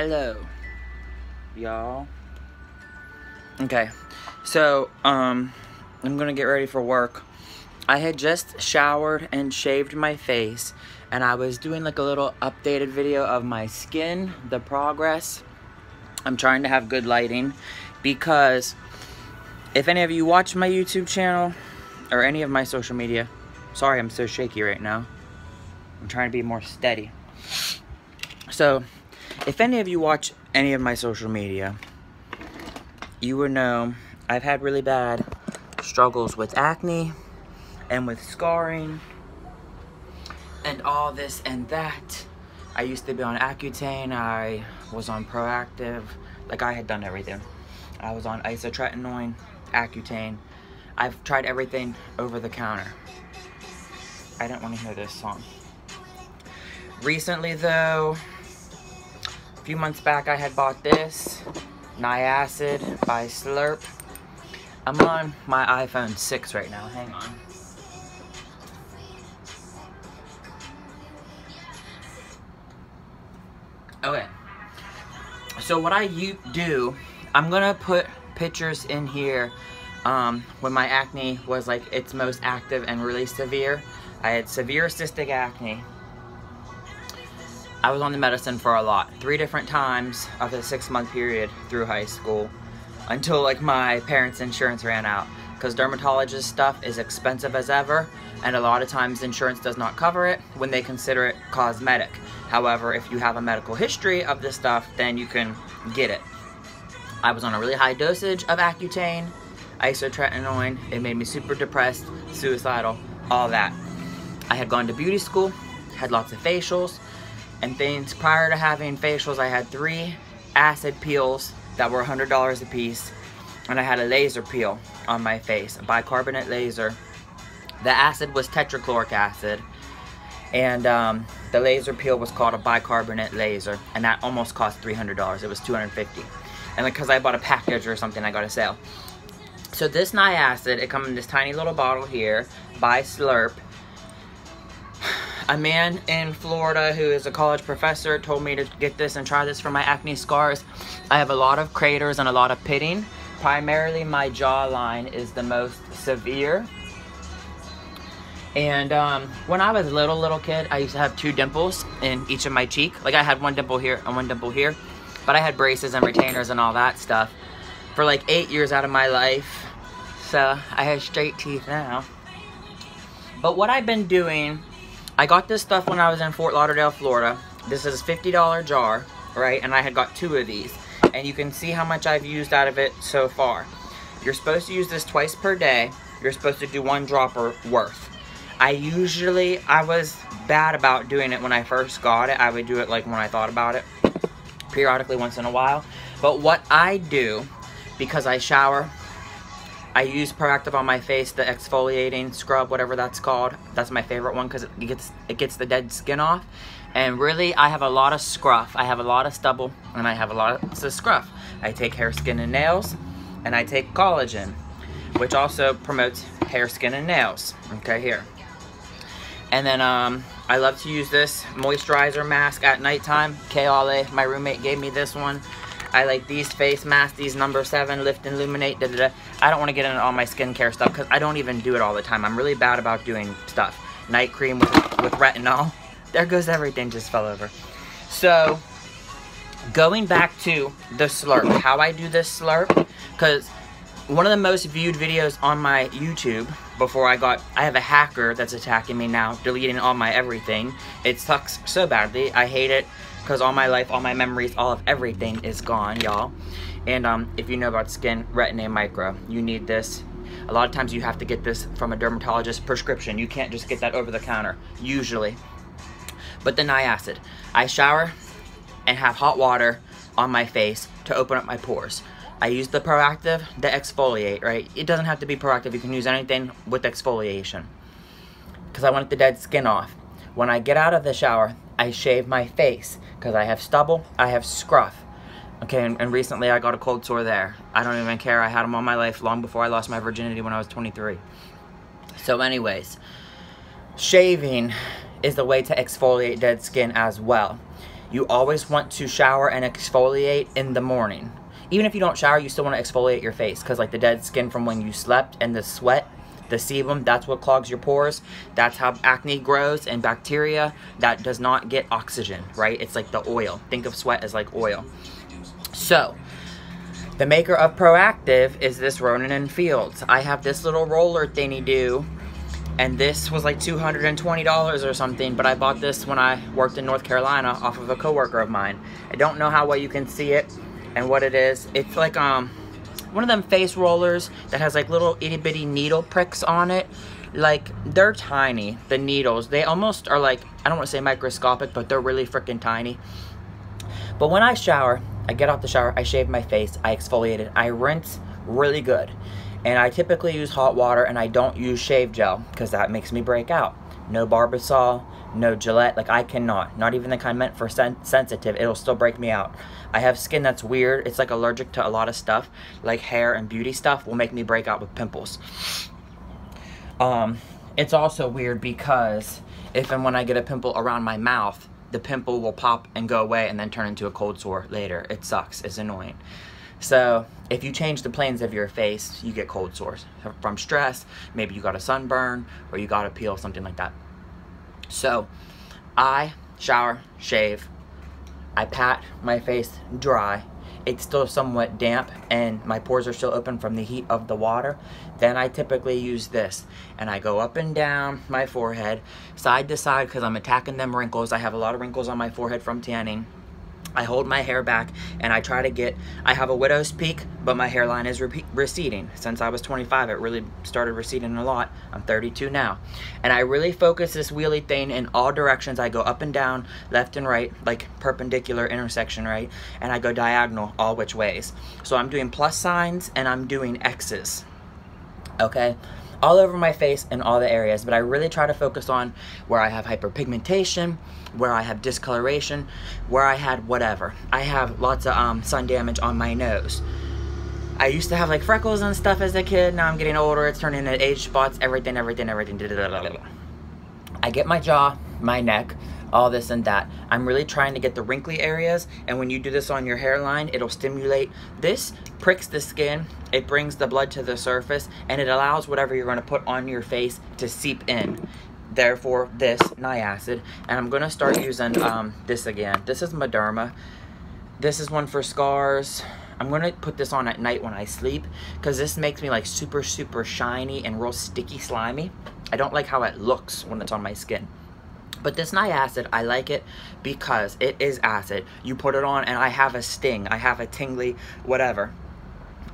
Hello, y'all. Okay, so, I'm gonna get ready for work. I had just showered and shaved my face, and I was doing like a little updated video of my skin, the progress. I'm trying to have good lighting, because if any of you watch my YouTube channel, or any of my social media, sorry I'm so shaky right now. I'm trying to be more steady. So, if any of you watch any of my social media, you would know I've had really bad struggles with acne and with scarring and all this and that. I used to be on Accutane, I was on Proactive, like I had done everything. I was on isotretinoin, Accutane. I've tried everything over the counter. I didn't want to hear this song. Recently though, a few months back I had bought this, Niacid by Slurp. I'm on my iPhone 6 right now, hang on. Okay, so what I do, I'm gonna put pictures in here when my acne was like its most active and really severe. I had severe cystic acne. I was on the medicine for a lot, 3 different times of the 6-month period through high school, until like my parents' insurance ran out, because dermatologist stuff is expensive as ever, and a lot of times insurance does not cover it when they consider it cosmetic. However, if you have a medical history of this stuff, then you can get it. I was on a really high dosage of Accutane, isotretinoin. It made me super depressed, suicidal, all that. I had gone to beauty school, had lots of facials and things. Prior to having facials, I had 3 acid peels that were $100 a piece, and I had a laser peel on my face, a bicarbonate laser. The acid was tetrachloric acid, and the laser peel was called a bicarbonate laser, and that almost cost $300. It was $250, and because I bought a package or something, I got a sale. So this Niacid, it comes in this tiny little bottle here by Slurp. A man in Florida who is a college professor told me to get this and try this for my acne scars. I have a lot of craters and a lot of pitting. Primarily my jawline is the most severe. And when I was a little kid, I used to have 2 dimples in each of my cheek. Like I had 1 dimple here and 1 dimple here. But I had braces and retainers and all that stuff for like 8 years out of my life. So I have straight teeth now. But what I've been doing, I got this stuff when I was in Fort Lauderdale, Florida. This is a $50 jar, right? And I had got 2 of these. And you can see how much I've used out of it so far. You're supposed to use this twice per day. You're supposed to do 1 dropper worth. I was bad about doing it when I first got it. I would do it like when I thought about it, periodically once in a while. But what I do, because I shower, I use Proactive on my face, the exfoliating scrub, whatever that's called. That's my favorite one because it gets the dead skin off. And really, I have a lot of scruff. I have a lot of stubble, and I have a lot of scruff. I take hair, skin, and nails, and I take collagen, which also promotes hair, skin, and nails. Okay, here. And then I love to use this moisturizer mask at nighttime. Kayale, my roommate, gave me this one. I like these face masks, these number 7, Lift and Illuminate, da-da-da. I don't want to get into all my skincare stuff because I don't even do it all the time. I'm really bad about doing stuff. Night cream with retinol. There goes everything, just fell over. So, going back to the Slurp, how I do this Slurp, because one of the most viewed videos on my YouTube before I have a hacker that's attacking me now, deleting all my everything. It sucks so badly. I hate it. Because all my life, all my memories, all of everything is gone, y'all. And if you know about skin, Retin-A Micro, you need this. A lot of times you have to get this from a dermatologist prescription. You can't just get that over the counter, usually. But the Niacid, I shower and have hot water on my face to open up my pores. I use the Proactive, the exfoliate, right? It doesn't have to be Proactive. You can use anything with exfoliation. Because I want the dead skin off. When I get out of the shower, I shave my face because I have stubble, I have scruff. Okay, and recently I got a cold sore there. I don't even care. I had them all my life, long before I lost my virginity when I was 23. So anyways, shaving is the way to exfoliate dead skin as well. you always want to shower and exfoliate in the morning. Even if you don't shower, you still want to exfoliate your face, because like the dead skin from when you slept and the sweat, the sebum, that's what clogs your pores. That's how acne grows, and bacteria that does not get oxygen, right? It's like the oil. Think of sweat as like oil. So the maker of Proactive is this Ronan and Fields. I have this little roller thingy do, and this was like $220 or something, but I bought this when I worked in North Carolina off of a coworker of mine. I don't know how well you can see it and what it is. It's like one of them face rollers that has like little itty bitty needle pricks on it. Like, they're tiny, the needles. They almost are like, I don't want to say microscopic, but they're really freaking tiny. But when I shower, I get out the shower, I shave my face, I exfoliate it, I rinse really good. And I typically use hot water, and I don't use shave gel because that makes me break out. No Barbasol, no Gillette, like I cannot. Not even the kind meant for sensitive, it'll still break me out. I have skin that's weird. It's like allergic to a lot of stuff, like hair and beauty stuff will make me break out with pimples. It's also weird because if and when I get a pimple around my mouth, the pimple will pop and go away and then turn into a cold sore later. It sucks, it's annoying. So if you change the planes of your face, you get cold sores from stress. Maybe you got a sunburn or you got a peel, something like that. So I shower, shave, I pat my face dry. It's still somewhat damp and my pores are still open from the heat of the water. Then I typically use this and I go up and down my forehead, side to side, because I'm attacking them wrinkles. I have a lot of wrinkles on my forehead from tanning. I hold my hair back and I try to get, I have a widow's peak, but my hairline is receding. Since I was 25, it really started receding a lot. I'm 32 now. And I really focus this wheelie thing in all directions. I go up and down, left and right, like perpendicular intersection, right? And I go diagonal all which ways. So I'm doing plus signs and I'm doing X's, okay? All over my face in all the areas, but I really try to focus on where I have hyperpigmentation, where I have discoloration, where I had whatever. I have lots of sun damage on my nose. I used to have like freckles and stuff as a kid. Now I'm getting older, it's turning into age spots, everything. I get my jaw, my neck, all this and that. I'm really trying to get the wrinkly areas, and when you do this on your hairline, it'll stimulate. This pricks the skin, it brings the blood to the surface, and it allows whatever you're going to put on your face to seep in. Therefore, this Niacid, and I'm going to start using this again. This is Mederma. This is one for scars. I'm going to put this on at night when I sleep, because this makes me like super shiny and real sticky slimy. I don't like how it looks when it's on my skin. But this Niacid, I like it because it is acid. You put it on and I have a sting, I have a tingly whatever.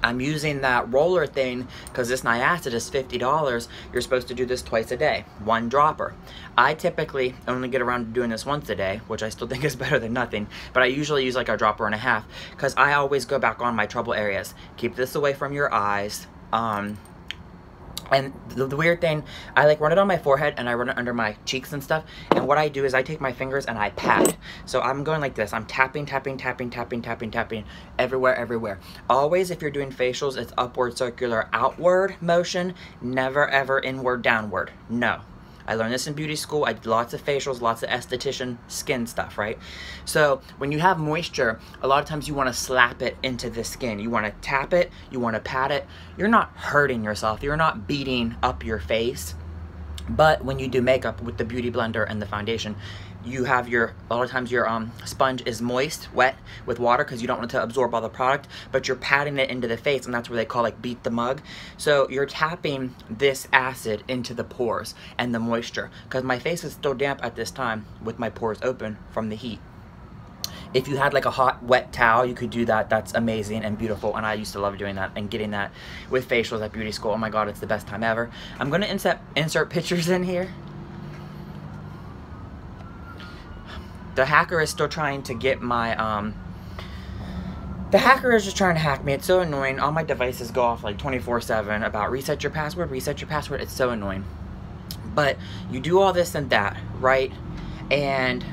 I'm using that roller thing because this Niacid is $50. You're supposed to do this twice a day, 1 dropper. I typically only get around to doing this once a day, which I still think is better than nothing, but I usually use like a dropper and a half because I always go back on my trouble areas. Keep this away from your eyes. And the weird thing, I like run it on my forehead and I run it under my cheeks and stuff. And what I do is I take my fingers and I pat. So I'm going like this. I'm tapping everywhere. Always, if you're doing facials, it's upward, circular, outward motion. Never, ever inward, downward. No. I learned this in beauty school. I did lots of facials, lots of esthetician skin stuff, right? So when you have moisture, a lot of times you want to slap it into the skin. You want to tap it, you want to pat it. You're not hurting yourself. You're not beating up your face. But when you do makeup with the Beauty Blender and the foundation, you have a lot of times your sponge is moist, wet with water because you don't want it to absorb all the product, but you're patting it into the face, and that's where they call like beat the mug. So you're tapping this acid into the pores and the moisture, because my face is still damp at this time with my pores open from the heat. If you had like a hot, wet towel, you could do that. That's amazing and beautiful, and I used to love doing that and getting that with facials at beauty school. Oh my god, it's the best time ever. I'm going to insert pictures in here. The hacker is still trying to get my, the hacker is just trying to hack me. It's so annoying. All my devices go off like 24/7 about reset your password, reset your password. It's so annoying. But you do all this and that, right? And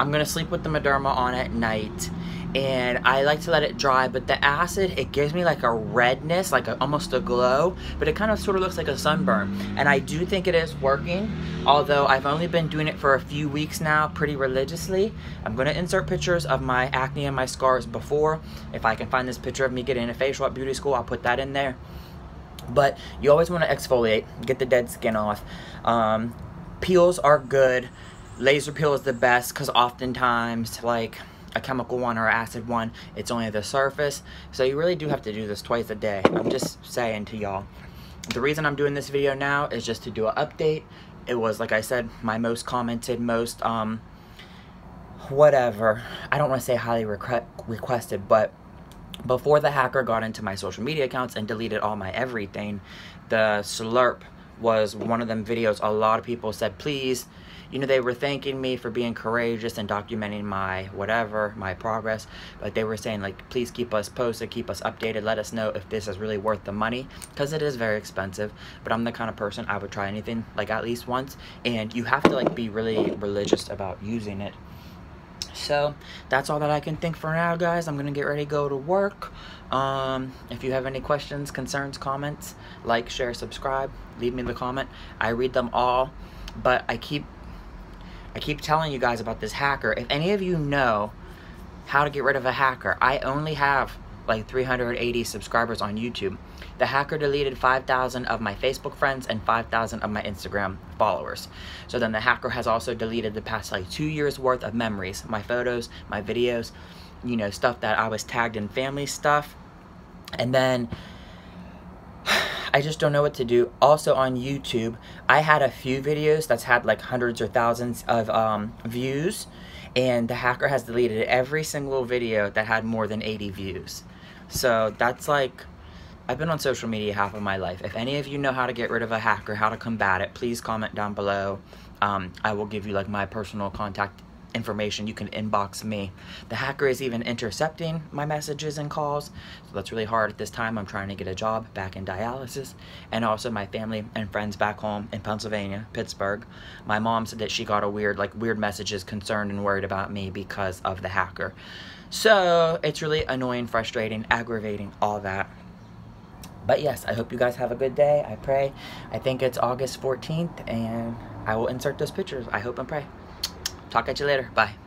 I'm gonna sleep with the Mederma on at night, and I like to let it dry, but the acid, it gives me like a redness, like almost a glow, but it kind of sort of looks like a sunburn. And I do think it is working, although I've only been doing it for a few weeks now, pretty religiously. I'm gonna insert pictures of my acne and my scars before. If I can find this picture of me getting a facial at beauty school, I'll put that in there. But you always want to exfoliate, get the dead skin off. Peels are good. Laser peel is the best, because oftentimes, like a chemical one or acid one, it's only the surface. So you really do have to do this twice a day. I'm just saying to y'all. The reason I'm doing this video now is just to do an update. It was, like I said, my most commented, most, whatever. I don't want to say highly requested, but before the hacker got into my social media accounts and deleted all my everything, the Slurp was one of them videos. A lot of people said, please, you know, they were thanking me for being courageous and documenting my whatever, my progress, but they were saying, like, please keep us posted, keep us updated, let us know if this is really worth the money, because it is very expensive. But I'm the kind of person, I would try anything, like, at least once, and you have to, like, be really religious about using it. So that's all that I can think for now, guys. I'm gonna get ready to go to work. If you have any questions, concerns, comments, like, share, subscribe, leave me the comment. I read them all, but I keep telling you guys about this hacker. If any of you know how to get rid of a hacker, I only have like 380 subscribers on YouTube. The hacker deleted 5,000 of my Facebook friends and 5,000 of my Instagram followers. So then the hacker has also deleted the past like 2 years worth of memories, my photos, my videos, you know, stuff that I was tagged in family stuff. And then I just don't know what to do. Also on YouTube, I had a few videos that's had like hundreds or thousands of views, and the hacker has deleted every single video that had more than 80 views. So that's like, I've been on social media half of my life. If any of you know how to get rid of a hacker, how to combat it, please comment down below. I will give you like my personal contact information. You can inbox me. The hacker is even intercepting my messages and calls, so that's really hard at this time. I'm trying to get a job back in dialysis, and also my family and friends back home in Pennsylvania, Pittsburgh. My mom said that she got a weird messages, concerned and worried about me because of the hacker. So it's really annoying, frustrating, aggravating, all that. But yes, I hope you guys have a good day. I pray. I think it's August 14th, and I will insert those pictures. I hope and pray. Talk at you later. Bye.